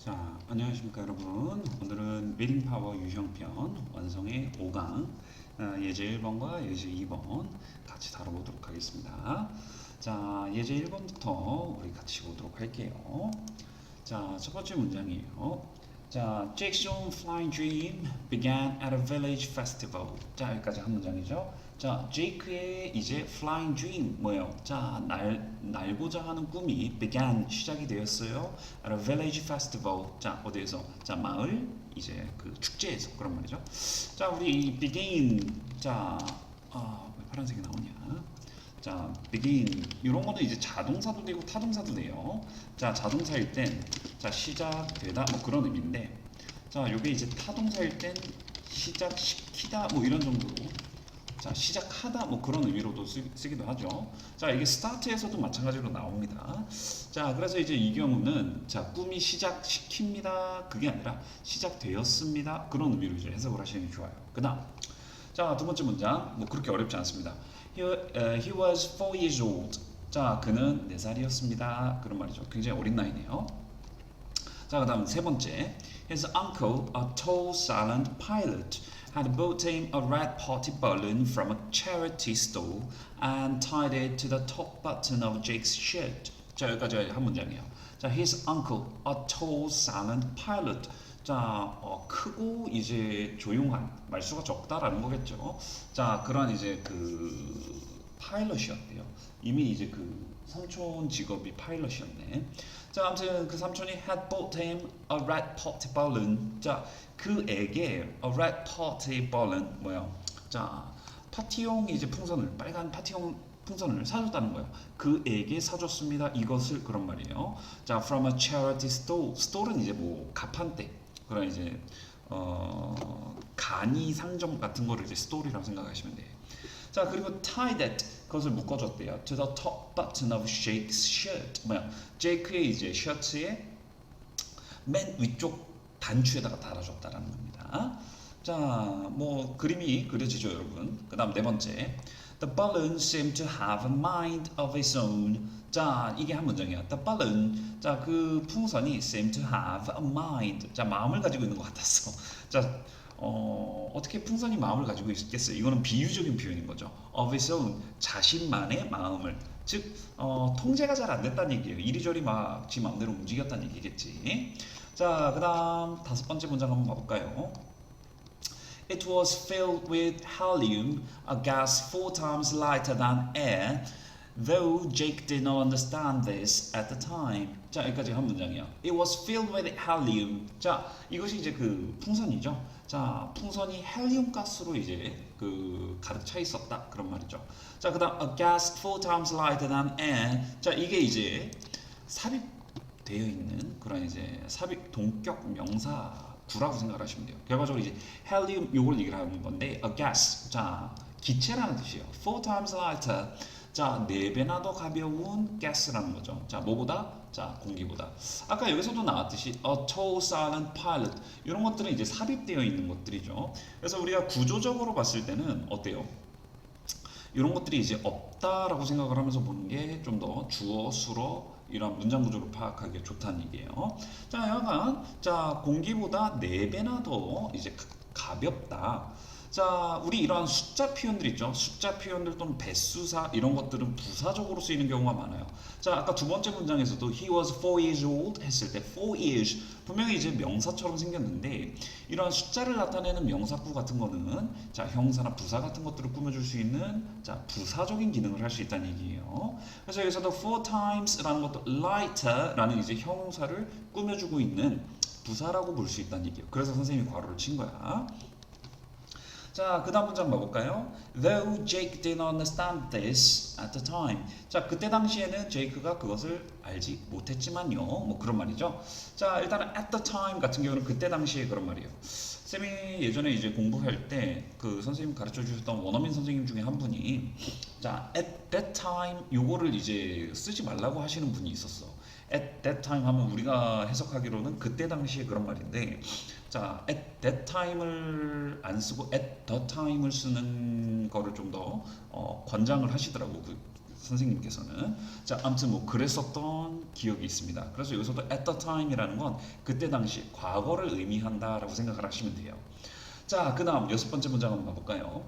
자, 안녕하십니까 여러분. 오늘은 리딩 파워 유형편 완성의 5강 예제 1번과 예제 2번 같이 다뤄보도록 하겠습니다. 자, 예제 1번부터 우리 같이 보도록 할게요. 자, 첫 번째 문장이에요. 자, Jake's own flying dream began at a village festival. 자, 여기까지 한 문장이죠. 자, 제이크의 이제 flying dream 뭐예요? 자, 날고자 하는 꿈이 began 시작이 되었어요. at a village festival. 자, 어디에서? 자, 마을 이제 그 축제에서 그런 말이죠. 자, 우리 이 begin 자, 왜 파란색이 나오냐? 자, begin 이런 거는 이제 자동사도 되고 타동사도 돼요. 자, 자동사일 땐 자, 시작되다 뭐 그런 의미인데, 자, 요게 이제 타동사일 땐 시작시키다 뭐 이런 정도로, 자, 시작하다 뭐 그런 의미로도 쓰기도 하죠. 자, 이게 스타트에서도 마찬가지로 나옵니다. 자, 그래서 이제 이 경우는 자, 꿈이 시작시킵니다 그게 아니라 시작되었습니다 그런 의미로 이제 해석을 하시는 게 좋아요. 그다음 자, 두 번째 문장 뭐 그렇게 어렵지 않습니다. He was 4 years old. 자, 그는 4살이었습니다 그런 말이죠. 굉장히 어린 나이네요. 자, 그다음 세 번째. His uncle, a tall, silent pilot, had bought him a red party balloon from a charity store and tied it to the top button of Jake's shirt. 자, 여기까지 한 문장이에요. 자, his uncle, a tall, silent pilot. 자, 크고 이제 조용한, 말수가 적다라는 거겠죠. 자, 그러한 이제 그 파일럿이었대요. 이미 이제 그 삼촌 직업이 파일럿이었네. 자, 아무튼 그 삼촌이 had bought him a red party balloon. 자, 그에게 a red party balloon 뭐야? 자, 파티용 이제 풍선을, 빨간 파티용 풍선을 사줬다는 거예요. 그에게 사줬습니다. 이것을 그런 말이에요. 자, from a charity store. store는 이제 뭐 가판대 그런 이제 간이 상점 같은 거를 이제 스토리라고 생각하시면 돼요. 자, 그리고 tie that 그것을 묶어줬대요. to the top button of Jake's shirt. 뭐야? 제이크의 이제 셔츠의 맨 위쪽 단추에다가 달아줬다라는 겁니다. 자, 뭐 그림이 그려지죠, 여러분. 그다음 네 번째. The balloon seemed to have a mind of its own. 자, 이게 한 문장이야. The balloon. 자, 그 풍선이 seemed to have a mind. 자, 마음을 가지고 있는 것 같았어. 자, 어떻게 풍선이 마음을 가지고 있겠어요? 이거는 비유적인 표현인 거죠. Of its own. 자신만의 마음을. 즉, 통제가 잘 안 됐다는 얘기예요. 이리저리 막 지 마음대로 움직였다는 얘기겠지. 자, 그 다음 다섯 번째 문장 한번 봐볼까요? It was filled with helium, a gas 4 times lighter than air, though Jake did not understand this at the time. 자, 여기까지 한 문장이야. It was filled with helium. 자, 이것이 이제 그 풍선이죠. 자, 풍선이 헬리움 가스로 이제 그 가득 차 있었다 그런 말이죠. 자, 그다음 a gas 4 times lighter than air. 자, 이게 이제 삽입되어 있는 그런 이제 삽입 동격 명사 구라고 생각하시면 돼요. 결과적으로 이제 헬리움 요걸 얘기를 하는 건데 a gas 자 기체라는 뜻이에요. 4 times lighter 자 4배나 더 가벼운 가스라는 거죠. 자 뭐보다? 자 공기보다. 아까 여기서도 나왔듯이 a tall silent pilot 이런 것들은 이제 삽입되어 있는 것들이죠. 그래서 우리가 구조적으로 봤을 때는 어때요? 이런 것들이 이제 없다라고 생각을 하면서 보는 게 좀 더 주어 수어 이런 문장 구조를 파악하기에 좋다는 얘기예요. 자, 약간 자 공기보다 4배나 더 이제 가볍다. 자, 우리 이러한 숫자 표현들 있죠. 숫자 표현들 또는 배수사 이런 것들은 부사적으로 쓰이는 경우가 많아요. 자, 아까 두 번째 문장에서도 he was 4 years old 했을 때 4 years 분명히 이제 명사처럼 생겼는데 이러한 숫자를 나타내는 명사구 같은 거는 자, 형사나 부사 같은 것들을 꾸며줄 수 있는 자, 부사적인 기능을 할 수 있다는 얘기예요. 그래서 여기서도 4 times라는 것도 lighter라는 이제 형용사를 꾸며주고 있는 부사라고 볼 수 있다는 얘기예요. 그래서 선생님이 괄호를 친 거야. 자, 그 다음 문장 봐볼까요? Though Jake did not understand this at the time. 자, 그때 당시에는 제이크가 그것을 알지 못했지만요. 뭐 그런 말이죠. 자, 일단은 at the time 같은 경우는 그때 당시에 그런 말이에요. 쌤이 예전에 이제 공부할 때 그 선생님 가르쳐 주셨던 원어민 선생님 중에 한 분이 자, at that time 요거를 이제 쓰지 말라고 하시는 분이 있었어. at that time 하면 우리가 해석하기로는 그때 당시에 그런 말인데 자, at that time을 안 쓰고 at the time을 쓰는 거를 좀 더 권장을 하시더라고 그 선생님께서는. 자, 아무튼 뭐 그랬었던 기억이 있습니다. 그래서 여기서도 at the time이라는 건 그때 당시 과거를 의미한다라고 생각을 하시면 돼요. 자, 그다음 여섯 번째 문장 한번 봐볼까요?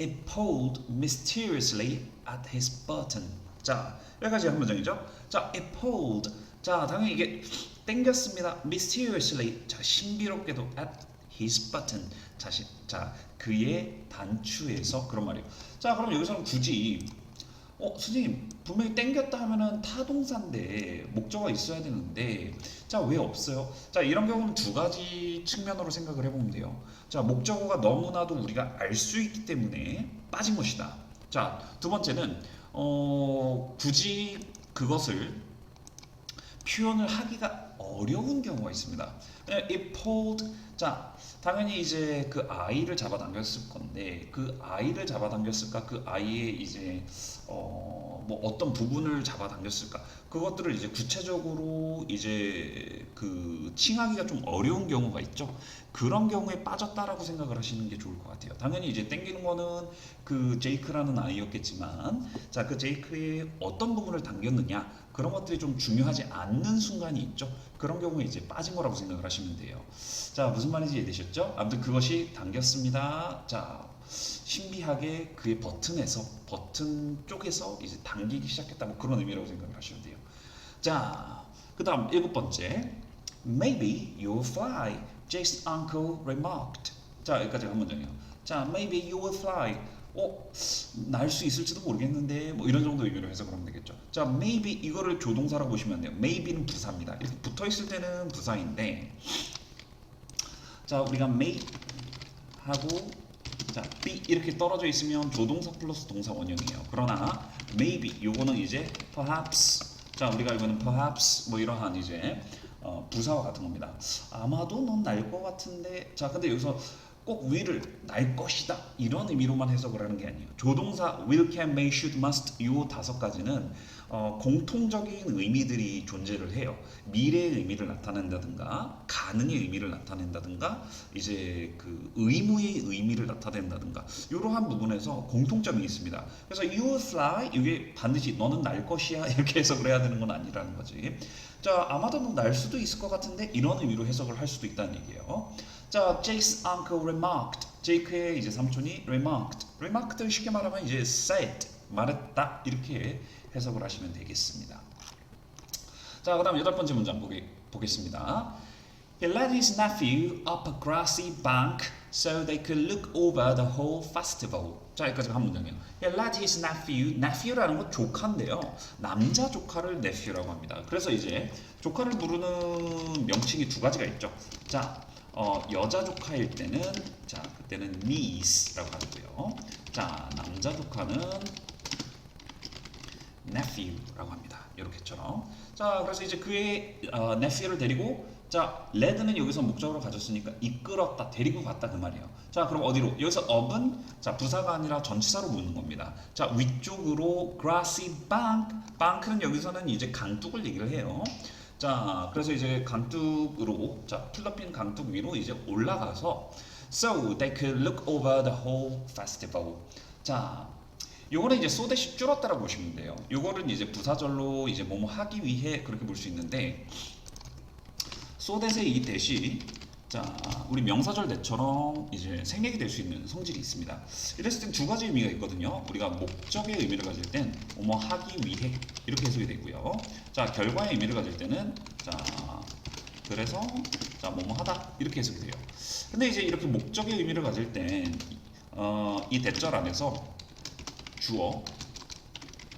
It pulled mysteriously at his button. 자, 여기까지 한 문장이죠. 자, it pulled. 자, 당연히 이게 당겼습니다. mysteriously. 자, 신비롭게도 at his button. 자, 그의 단추에서 그런 말이에요. 자, 그럼 여기서는 굳이 선생님 분명히 땡겼다 하면은 타동사인데 목적어가 있어야 되는데 자, 왜 없어요? 자, 이런 경우는 두 가지 측면으로 생각을 해보면 돼요. 자, 목적어가 너무나도 우리가 알 수 있기 때문에 빠진 것이다. 자, 두 번째는 굳이 그것을 표현을 하기가 어려운 경우가 있습니다. It pulled. 자, 당연히 이제 그 아이를 잡아당겼을 건데 그 아이를 잡아당겼을까? 그 아이의 이제 뭐 어떤 부분을 잡아당겼을까? 그것들을 이제 구체적으로 이제 그 칭하기가 좀 어려운 경우가 있죠. 그런 경우에 빠졌다라고 생각을 하시는 게 좋을 것 같아요. 당연히 이제 땡기는 거는 그 제이크라는 아이였겠지만, 자, 그 제이크의 어떤 부분을 당겼느냐, 그런 것들이 좀 중요하지 않는 순간이 있죠. 그런 경우에 이제 빠진 거라고 생각을 하시면 돼요. 자, 무슨 말인지 이해되셨죠? 아무튼 그것이 당겼습니다. 자, 신비하게 그의 버튼 쪽에서 이제 당기기 시작했다, 뭐 그런 의미라고 생각을 하시면 돼요. 자, 그 다음 일곱 번째, Maybe you'll fly, Jake's uncle remarked. 자, 여기까지 한 문장이에요. 자, Maybe you will fly. 날 수 있을지도 모르겠는데 뭐 이런 정도 의미로 해석을 하면 되겠죠. 자, maybe 이거를 조동사라고 보시면 돼요. maybe는 부사입니다. 이렇게 붙어 있을 때는 부사인데, 자, 우리가 may 하고 자, be 이렇게 떨어져 있으면 조동사 플러스 동사 원형이에요. 그러나 maybe 요거는 이제 perhaps. 자, 우리가 이거는 perhaps 뭐 이러한 이제 부사와 같은 겁니다. 아마도 넌 날 것 같은데. 자, 근데 여기서 꼭 will을 날 것이다 이런 의미로만 해석을 하는 게 아니에요. 조동사 will, can, may, should, must 요 다섯 가지는 공통적인 의미들이 존재를 해요. 미래의 의미를 나타낸다든가, 가능의 의미를 나타낸다든가, 이제 그 의무의 의미를 나타낸다든가, 이러한 부분에서 공통점이 있습니다. 그래서 you will fly 이게 반드시 너는 날 것이야 이렇게 해석을 해야 되는 건 아니라는 거지. 자, 아마도 너 날 수도 있을 것 같은데 이런 의미로 해석을 할 수도 있다는 얘기예요. 자, Jake's uncle remarked. 제이크의 이제 삼촌이 remarked 쉽게 말하면 이제 said, 말했다 이렇게 해석을 하시면 되겠습니다. 자, 그다음 여덟 번째 문장 보겠습니다. He led his nephew up a grassy bank so they could look over the whole festival. 자, 여기까지가 한 문장이에요. He led his nephew라는 건 조카인데요. 남자 조카를 nephew라고 합니다. 그래서 이제 조카를 부르는 명칭이 두 가지가 있죠. 자, 여자 조카일 때는 자, 그때는 niece라고 하고요. 자, 남자 조카는 nephew라고 합니다. 이렇게처럼. 자, 그래서 이제 그의 nephew를 데리고, 자, led는 여기서 목적으로 가졌으니까 이끌었다, 데리고 갔다 그 말이에요. 자, 그럼 어디로? 여기서 up은 자, 부사가 아니라 전치사로 묻는 겁니다. 자, 위쪽으로 grassy bank는 여기서는 이제 강둑을 얘기를 해요. 자, 그래서 이제 강둑으로, 자, 풀덮인 강둑 위로 이제 올라가서 so they could look over the whole festival. 자, 요거는 이제 so 대신 줄었다라고 보시면 돼요. 요거는 이제 부사절로 이제 뭐뭐 하기 위해 그렇게 볼 수 있는데, so that의 이 대시, 자, 우리 명사절 대처럼 이제 생략이 될 수 있는 성질이 있습니다. 이랬을 땐 두 가지 의미가 있거든요. 우리가 목적의 의미를 가질 땐 뭐뭐 하기 위해 이렇게 해석이 되고요. 자, 결과의 의미를 가질 때는 자, 그래서 자, 뭐뭐 하다 이렇게 해석이 돼요. 근데 이제 이렇게 목적의 의미를 가질 땐 이 대절 안에서 주어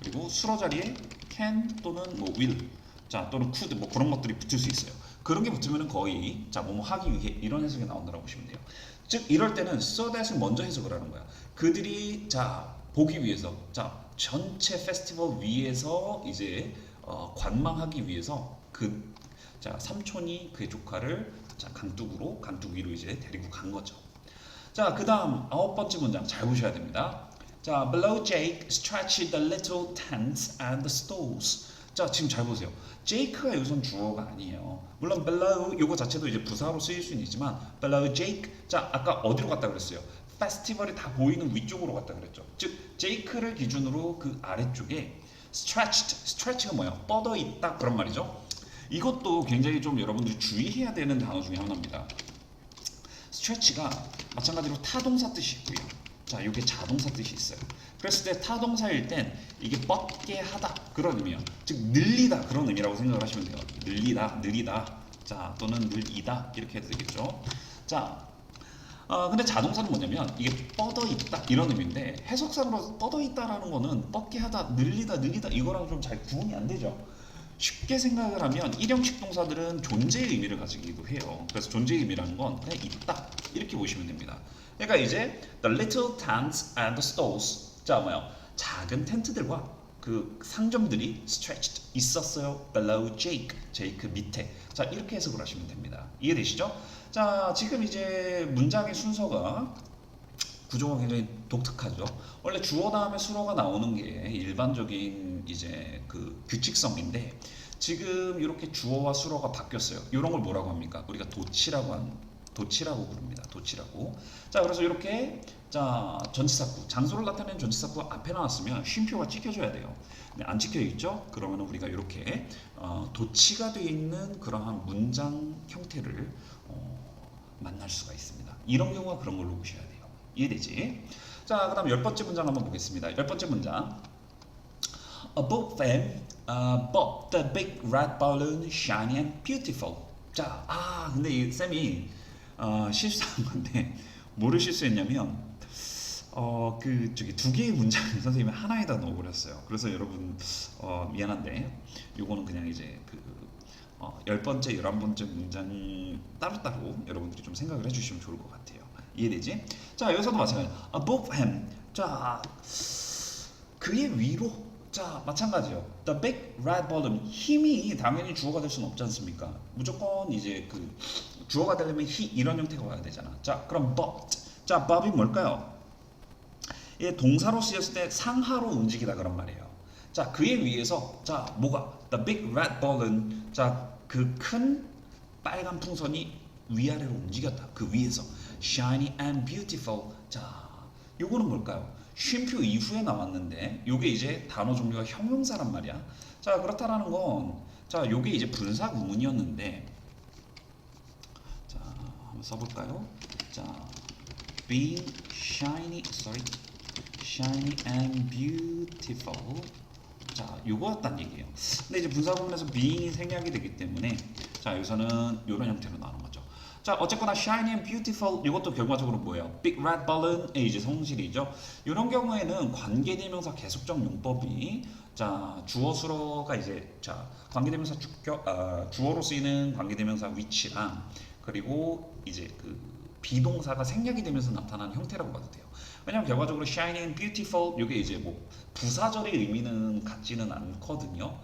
그리고 수로 자리에 can 또는 뭐 will, 자, 또는 could 뭐 그런 것들이 붙을 수 있어요. 그런 게 붙으면 거의 자, 뭐뭐 하기 위해 이런 해석이 나온다고 보시면 돼요. 즉 이럴 때는 so that을 먼저 해석을 하는 거야. 그들이 자, 보기 위해서, 자, 전체 페스티벌 위에서 이제 관망하기 위해서 그 자, 삼촌이 그의 조카를 자, 강둑 위로 이제 데리고 간 거죠. 자, 그다음 아홉 번째 문장 잘 보셔야 됩니다. 자, below Jake stretched the little tents and the stalls. 자, 지금 잘 보세요. 제이크가 여기선 주어가 아니에요. 물론 below 요거 자체도 이제 부사로 쓰일 수는 있지만 below Jake, 자, 아까 어디로 갔다 그랬어요? 페스티벌이 다 보이는 위쪽으로 갔다 그랬죠. 즉 제이크를 기준으로 그 아래쪽에 stretch가 뭐야? 뻗어 있다 그런 말이죠. 이것도 굉장히 좀 여러분들이 주의해야 되는 단어 중에 하나입니다. stretch가 마찬가지로 타동사 뜻이 있고요. 자, 이게 자동사 뜻이 있어요. 그랬을 때 타동사일 땐 이게 뻗게 하다 그런 의미야. 즉 늘리다 그런 의미라고 생각을 하시면 돼요. 늘리다, 느리다, 자 또는 늘이다 이렇게 해도 되겠죠. 자, 근데 자동사는 뭐냐면 이게 뻗어 있다 이런 의미인데 해석상으로 뻗어 있다라는 거는 뻗게 하다, 늘리다, 느리다 이거랑 좀 잘 구분이 안 되죠. 쉽게 생각을 하면 일형식 동사들은 존재의 의미를 가지기도 해요. 그래서 존재의 의미라는 건 그냥 있다 이렇게 보시면 됩니다. 그러니까 이제 the little tents and the stalls, 자 뭐요? 작은 텐트들과 그 상점들이 stretched 있었어요. below Jake, 제이크 밑에. 자 이렇게 해석을 하시면 됩니다. 이해되시죠? 자 지금 이제 문장의 순서가 구조가 굉장히 독특하죠. 원래 주어 다음에 수어가 나오는 게 일반적인 이제 그 규칙성인데 지금 이렇게 주어와 수어가 바뀌었어요. 이런 걸 뭐라고 합니까? 우리가 도치라고 부릅니다. 도치라고. 자 그래서 이렇게 자 전치사구 장소를 나타내는 전치사구 앞에 나왔으면 쉼표가 찍혀줘야 돼요. 근데 안 찍혀 있죠? 그러면 우리가 이렇게 도치가 되어 있는 그러한 문장 형태를 만날 수가 있습니다. 이런 경우가 그런 걸로 보셔야 돼요. 이해되지? 자, 그다음 10번째 문장 한번 보겠습니다. 10번째 문장. Above them, above the big red balloon, shiny and beautiful. 자, 근데 이 쌤이 실수한 건데 뭐를 실수했냐면 그 저기 두 개의 문장을 선생님이 하나에다 넣어버렸어요. 그래서 여러분 미안한데 요거는 그냥 이제 그 10번째, 11번째 문장 따로따로 여러분들이 좀 생각을 해주시면 좋을 것 같아요. 이해되지? 자 여기서도 마찬가지예요. Above him, 자 그의 위로, 자 마찬가지요. The big red balloon, 힘이 당연히 주어가 될 수는 없지 않습니까? 무조건 이제 그 주어가 되려면 he 이런 형태가 와야 되잖아. 자 그럼 but, 자 bob이 뭘까요? 이 동사로 쓰였을 때 상하로 움직이다 그런 말이에요. 자 그의 위에서 자 뭐가 the big red balloon, 자 그 큰 빨간 풍선이 위아래로 움직였다. 그 위에서 shiny and beautiful. 자 요거는 뭘까요? 쉼표 이후에 나왔는데 요게 이제 단어 종류가 형용사란 말이야. 자 그렇다라는 건 자 요게 이제 분사 구문이었는데 자 한번 써볼까요? 자 being shiny and beautiful, 자 요거였단 얘기예요. 근데 이제 분사 구문에서 being이 생략이 되기 때문에 자 여기서는 이런 형태로 나오는 거죠. 자 어쨌거나 shiny and beautiful 이것도 결과적으로 뭐예요? big red balloon의 이제 성질이죠. 이런 경우에는 관계대명사 계속적 용법이 자 주어 수어가 이제 자 관계대명사 주어로 쓰이는 관계대명사 위치랑 그리고 이제 그 비동사가 생략이 되면서 나타나는 형태라고 봐도 돼요. 왜냐면 결과적으로 shiny and beautiful 이게 이제 뭐 부사절의 의미는 같지는 않거든요.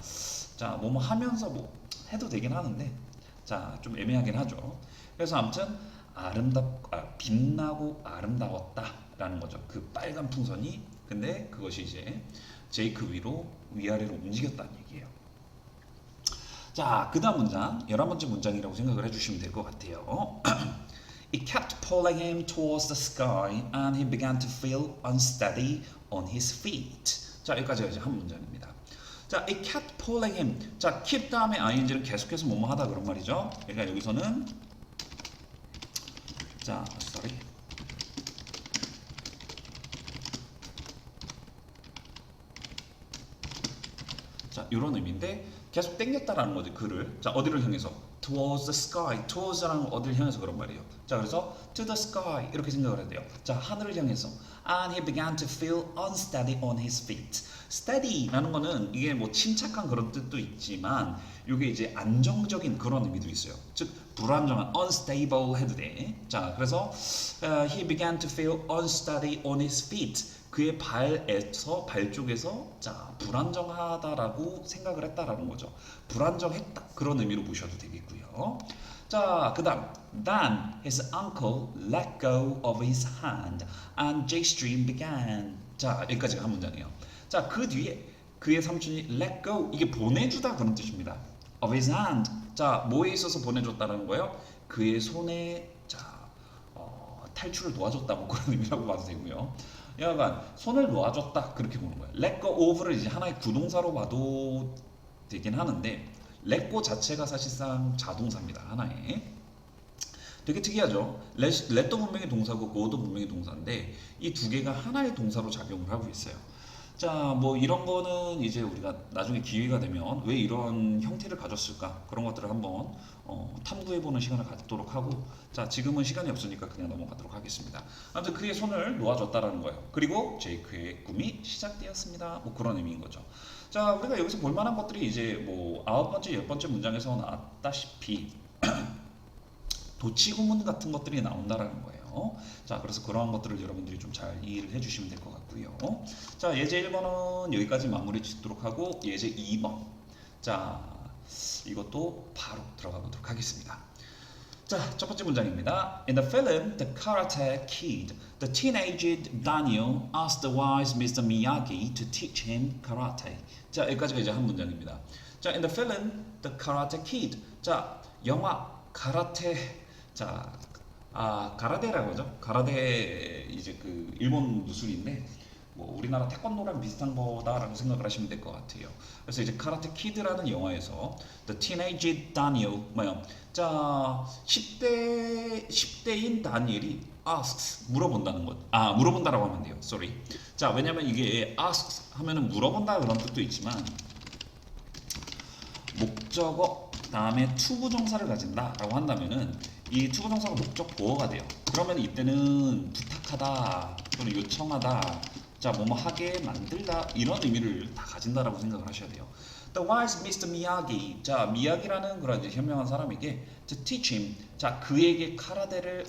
자 뭐뭐 하면서 뭐 해도 되긴 하는데 자 좀 애매하긴 하죠. 그래서 아무튼 빛나고 아름다웠다라는 거죠. 그 빨간 풍선이 근데 그것이 이제 제이크 위아래로 움직였다는 얘기예요. 자, 그 다음 문장 11번째 문장이라고 생각을 해주시면 될 것 같아요. It kept pulling him towards the sky and he began to feel unsteady on his feet. 자, 여기까지가 이제 한 문장입니다. 자, it kept pulling him. 자, keep 다음에 ing는 계속해서 뭐뭐 하다 그런 말이죠. 그러니까 여기서는 자, 자, 이런 의미인데 계속 당겼다라는 거지 그를. 자, 어디를 향해서? Towards the sky. Towards라는 건 어디를 향해서 그런 말이에요. 자, 그래서 to the sky 이렇게 생각을 해야 돼요. 자, 하늘을 향해서. And he began to feel unsteady on his feet. Steady라는 거는 이게 뭐 침착한 그런 뜻도 있지만 이게 이제 안정적인 그런 의미도 있어요. 즉 불안정한 unstable 해도 돼. 자, 그래서 he began to feel unsteady on his feet. 그의 발 쪽에서 자 불안정하다라고 생각을 했다라는 거죠. 불안정했다 그런 의미로 보셔도 되겠고요. 자, 그다음 Then his uncle let go of his hand and Jake's dream began. 자, 여기까지가 한 문장이에요. 자, 그 뒤에 그의 삼촌이 let go 이게 보내주다 그런 뜻입니다. of his hand. 자, 뭐에 있어서 보내줬다는 거예요? 그의 손에 자 탈출을 도와줬다 뭐 그런 의미라고 봐도 되고요. 약간 손을 놓아줬다 그렇게 보는 거예요. let go of를 이제 하나의 구동사로 봐도 되긴 하는데 let go 자체가 사실상 자동사입니다. 하나의. 되게 특이하죠. let도 분명히 동사고 go도 분명히 동사인데 이 두 개가 하나의 동사로 작용을 하고 있어요. 자, 뭐 이런 거는 이제 우리가 나중에 기회가 되면 왜 이런 형태를 가졌을까 그런 것들을 한번 탐구해보는 시간을 갖도록 하고, 자 지금은 시간이 없으니까 그냥 넘어가도록 하겠습니다. 아무튼 그의 손을 놓아줬다라는 거예요. 그리고 제이크의 꿈이 시작되었습니다. 뭐 그런 의미인 거죠. 자, 우리가 여기서 볼만한 것들이 이제 뭐 9번째, 10번째 문장에서 나왔다시피 도치구문 같은 것들이 나온다라는 거예요. 자, 그래서 그러한 것들을 여러분들이 좀 잘 이해를 해주시면 될 것 같고요. 자, 예제 1번은 여기까지 마무리 짓도록 하고 예제 2번. 자, 이것도 바로 들어가 보도록 하겠습니다. 자, 첫 번째 문장입니다. In the film The Karate Kid, the teenage Daniel asked the wise Mr. Miyagi to teach him karate. 자, 여기까지가 이제 한 문장입니다. 자, in the film The Karate Kid. 자, 영화 가라테. 자, 가라데라고 하죠. 가라데 이제 그 일본 무술인데 뭐 우리나라 태권도랑 비슷한 거다라고 생각을 하시면 될 것 같아요. 그래서 이제 카라테 키드라는 영화에서 The Teenage Daniel 뭐요? 자, 10대인 다니엘이 asks 물어본다는 것. 물어본다라고 하면 돼요. Sorry. 자, 왜냐면 이게 asks 하면은 물어본다 그런 뜻도 있지만 목적어 다음에 투부정사를 가진다라고 한다면은 이 투부정사가 목적 보어가 돼요. 그러면 이때는 부탁하다 또는 요청하다, 자 뭐뭐 하게 만들다 이런 의미를 다 가진다라고 생각을 하셔야 돼요. The wise Mr. Miyagi, 자 미야기라는 그런 이제 현명한 사람에게 to teach him, 자 그에게 카라테를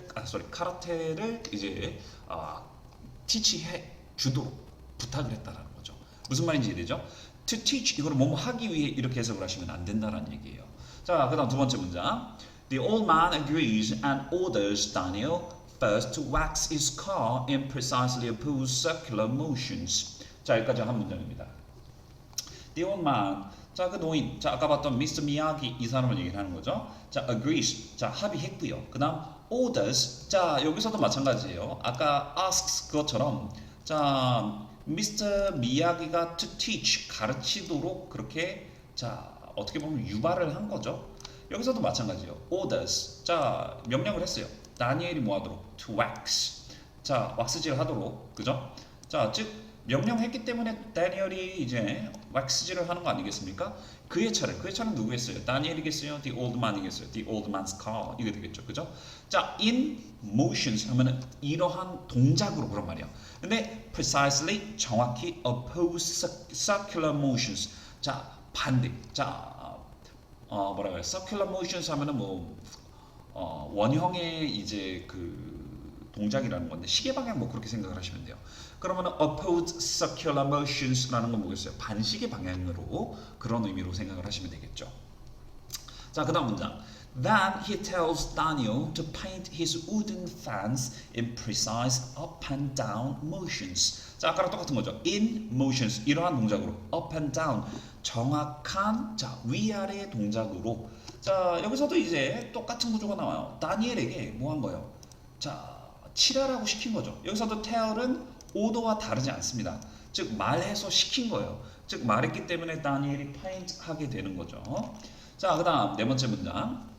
이제 teach해 주도록 부탁을 했다라는 거죠. 무슨 말인지 이해되죠? To teach 이거를 뭐뭐 하기 위해 이렇게 해석을 하시면 안 된다라는 얘기예요. 자, 그다음 두 번째 문장. The old man agrees and orders Daniel first to wax his car in precisely opposed circular motions. 자, 여기까지 한 문장입니다. The old man, 자, 그 노인, 자, 아까 봤던 Mr. Miyagi 이 사람을 얘기하는 거죠. 자, agrees, 자, 합의했고요. 그다음 orders, 자, 여기서도 마찬가지예요. 아까 asks 그것처럼, 자, Mr. 미야기가 to teach 가르치도록 그렇게, 자, 어떻게 보면 유발을 한 거죠. 여기서도 마찬가지예요. orders, 자, 명령을 했어요. 다니엘이 뭐 하도록? to wax, 자, 왁스질 하도록, 그죠? 자, 즉 명령했기 때문에 다니엘이 이제 왁스질을 하는 거 아니겠습니까? 그의 차례는 누구겠어요? 다니엘이겠어요? The old man이겠어요? The old man's car 이게 되겠죠, 그죠? 자, in motions 하면은 이러한 동작으로 그런 말이야. 근데 precisely 정확히 oppose circular motions, 자 반대, 자 뭐라고 해요? circular motions 하면은 뭐 원형의 이제 그 동작이라는 건데 시계 방향 뭐 그렇게 생각을 하시면 돼요. 그러면은 opposed circular motions라는 건 뭐겠어요? 반시계 방향으로 그런 의미로 생각을 하시면 되겠죠. 자, 그다음 문장. Then he tells Daniel to paint his wooden fence in precise up and down motions. 자, 아까랑 똑같은 거죠. In motions 이러한 동작으로 up and down 정확한 자 위아래 동작으로. 자, 여기서도 이제 똑같은 구조가 나와요. 다니엘에게 뭐 한 거예요? 자, 칠하라고 시킨 거죠. 여기서도 tell은 오더와 다르지 않습니다. 즉 말해서 시킨 거예요. 즉 말했기 때문에 다니엘이 paint 하게 되는 거죠. 자, 그다음 네 번째 문장.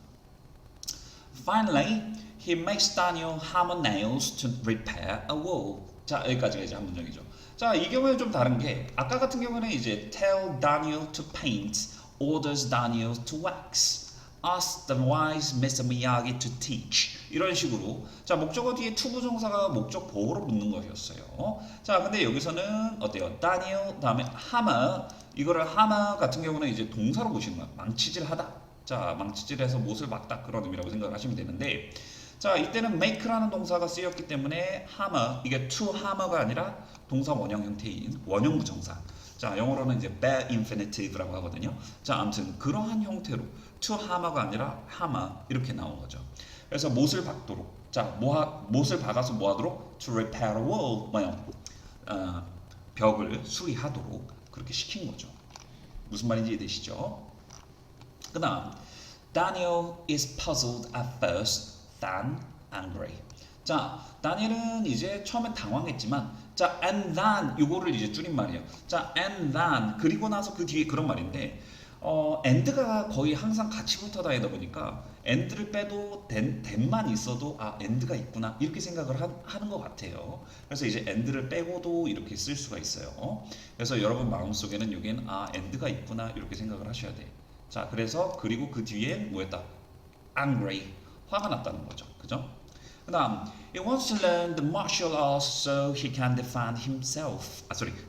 Finally, he makes Daniel hammer nails to repair a wall. 자, 여기까지가 이제 한 문장이죠. 자, 이 경우에는 좀 다른 게 아까 같은 경우는 이제 tell Daniel to paint, orders Daniel to wax, ask the wise Mr. Miyagi to teach 이런 식으로 자 목적어 뒤에 투부정사가 목적 보호로 붙는 것이었어요. 자, 근데 여기서는 어때요? Daniel 다음에 hammer 이거를 hammer 같은 경우는 이제 동사로 보시는 거예요. 망치질하다. 자, 망치질해서 못을 막다 그런 의미라고 생각을 하시면 되는데, 자 이때는 make라는 동사가 쓰였기 때문에 hammer 이게 to hammer가 아니라 동사 원형 형태인 원형 부정사. 자, 영어로는 이제 bare infinitive라고 하거든요. 자, 아무튼 그러한 형태로 to hammer가 아니라 hammer 이렇게 나온 거죠. 그래서 못을 박도록, 자 못을 박아서 뭐하도록? to repair a wall 뭐요? 벽을 수리하도록 그렇게 시킨 거죠. 무슨 말인지 이해되시죠? 그다음 Daniel is puzzled at first, then angry. 자, 다니엘은 이제 처음엔 당황했지만, 자, and then 요거를 이제 줄임말이에요. 자, and then 그리고 나서 그 뒤에 그런 말인데, and가 거의 항상 같이 붙어 다니다 보니까 and를 빼도 then만 있어도 아, and가 있구나 이렇게 생각을 하는 것 같아요. 그래서 이제 and를 빼고도 이렇게 쓸 수가 있어요. 그래서 여러분 마음속에는 여기엔 아, and가 있구나 이렇게 생각을 하셔야 돼. 자, 그래서 그리고 그 뒤에 뭐였다? angry, 화가 났다는 거죠. 그죠? 그다음, he wants to learn the martial arts so he can defend himself.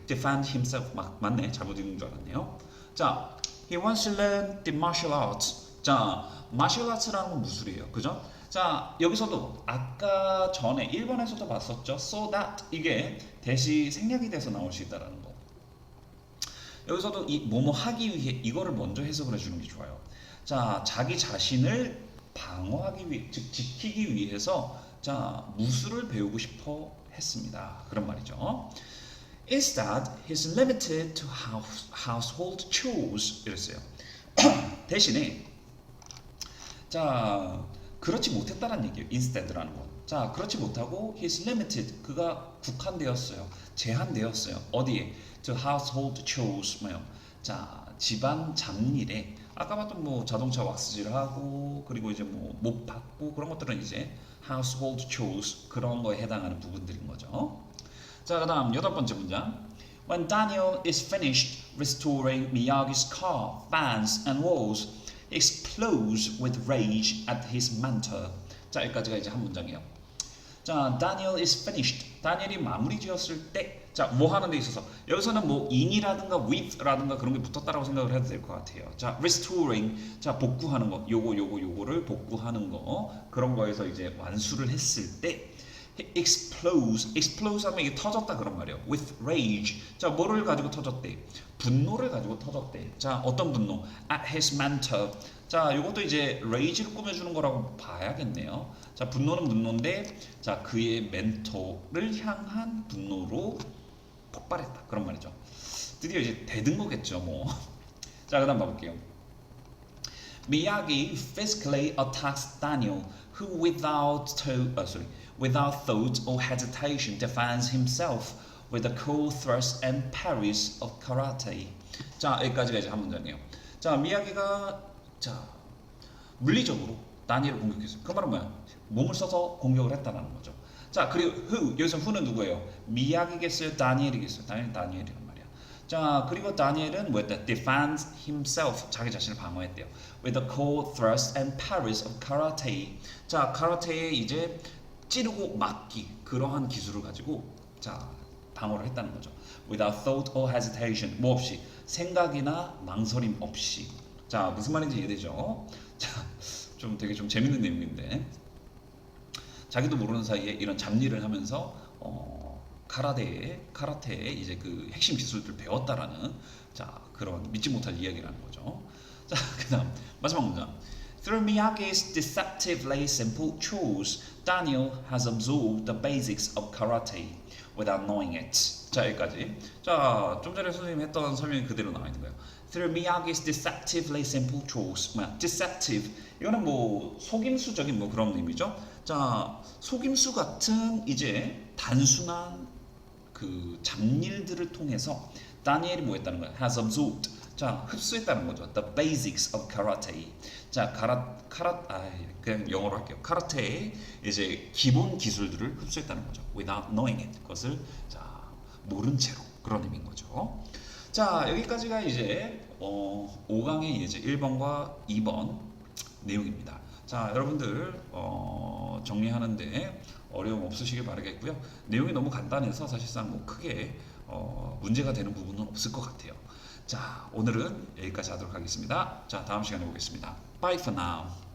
defend himself 맞네. 잘못 읽은 줄 알았네요. 자, he wants to learn the martial arts. 자, martial arts라는 건 무술이에요. 그죠? 자, 여기서도 아까 전에 1번에서도 봤었죠. so that 이게 대시 생략이 돼서 나올 수 있다라는 거. 여기서도 이 뭐뭐 하기 위해 이거를 먼저 해석을 해주는 게 좋아요. 자, 자기 자신을 방어하기 위해, 즉 지키기 위해서 자, 무술을 배우고 싶어 했습니다. 그런 말이죠. Instead, he's limited to household chores. 이랬어요. 대신에 자, 그렇지 못했다는 얘기예요. instead라는 건. 자, 그렇지 못하고 he's limited. 그가 국한되었어요. 제한되었어요. 어디에? To household chores. 뭐요? 자, 집안 잡일에 아까 봤던 뭐 자동차 왁스질 하고 그리고 이제 뭐 못 받고 그런 것들은 이제 household chores 그런 거에 해당하는 부분들인 거죠. 자, 그다음 8번째 문장. When Daniel is finished restoring Miyagi's car, fans and walls, he explodes with rage at his mentor. 자, 여기까지가 이제 한 문장이에요. 자, Daniel is finished. 다니엘이 마무리 지었을 때, 자, 뭐 하는 데 있어서 여기서는 뭐 in이라든가 with라든가 그런 게 붙었다라고 생각을 해도 될 것 같아요. 자, restoring, 자, 복구하는 거, 요거를 복구하는 거 그런 거에서 이제 완수를 했을 때 explode 하면 이게 터졌다 그런 말이에요. with rage. 자, 뭐를 가지고 터졌대? 분노를 가지고 터졌대. 자, 어떤 분노? at his mentor. 자, 이것도 이제 rage를 꾸며주는 거라고 봐야겠네요. 자, 분노는 분노인데, 자, 그의 멘토를 향한 분노로 폭발했다 그런 말이죠. 드디어 이제 대든 거겠죠, 뭐. 자, 그다음 봐볼게요. Miyagi physically attacks Daniel, who without thought or hesitation defends himself with a cool thrust and parries of karate. 자, 여기까지가 이제 한 문장이에요. 자, 미야기가 자, 물리적으로 다니엘을 공격했어요. 그 말은 뭐야? 몸을 써서 공격을 했다는 거죠. 자, 그리고 who, 여기서 who는 누구예요? 미야기겠어요? 다니엘이겠어요? 다니엘이란 말이야. 자, 그리고 다니엘은 뭐였다? defend himself, 자기 자신을 방어했대요. with a cold thrust and parries of karate. 자, 카라테에 이제 찌르고 막기 그러한 기술을 가지고 자, 방어를 했다는 거죠. without thought or hesitation, 뭐 없이 생각이나 망설임 없이. 자, 무슨 말인지 이해되죠? 자, 좀 되게 좀 재밌는 내용인데 자기도 모르는 사이에 이런 잡일을 하면서 카라테에 이제 그 핵심 기술들을 배웠다라는 자, 그런 믿지 못할 이야기라는 거죠. 자, 그다음 마지막 문장. Through Miyagi's deceptively simple chores, Daniel has absorbed the basics of karate without knowing it. 자, 여기까지. 자, 좀 전에 선생님이 했던 설명이 그대로 나와 있는 거예요. Through Miyagi's deceptively simple chores. 뭐야? deceptive. 이거는 뭐 속임수적인 뭐 그런 의미죠. 자, 속임수 같은 이제 단순한 그 잡일들을 통해서 다니엘이 뭐 했다는 거야? has absorbed. 자, 흡수했다는 거죠. The basics of karate. 자, 그냥 영어로 할게요. 카라테의 이제 기본 기술들을 흡수했다는 거죠. Without knowing it. 그것을 자, 모른 채로 그런 의미인 거죠. 자, 여기까지가 이제 5강의 이제 1번과 2번 내용입니다. 자, 여러분들 정리하는데 어려움 없으시길 바라겠고요. 내용이 너무 간단해서 사실상 뭐 크게 문제가 되는 부분은 없을 것 같아요. 자, 오늘은 여기까지 하도록 하겠습니다. 자, 다음 시간에 보겠습니다. Bye for now.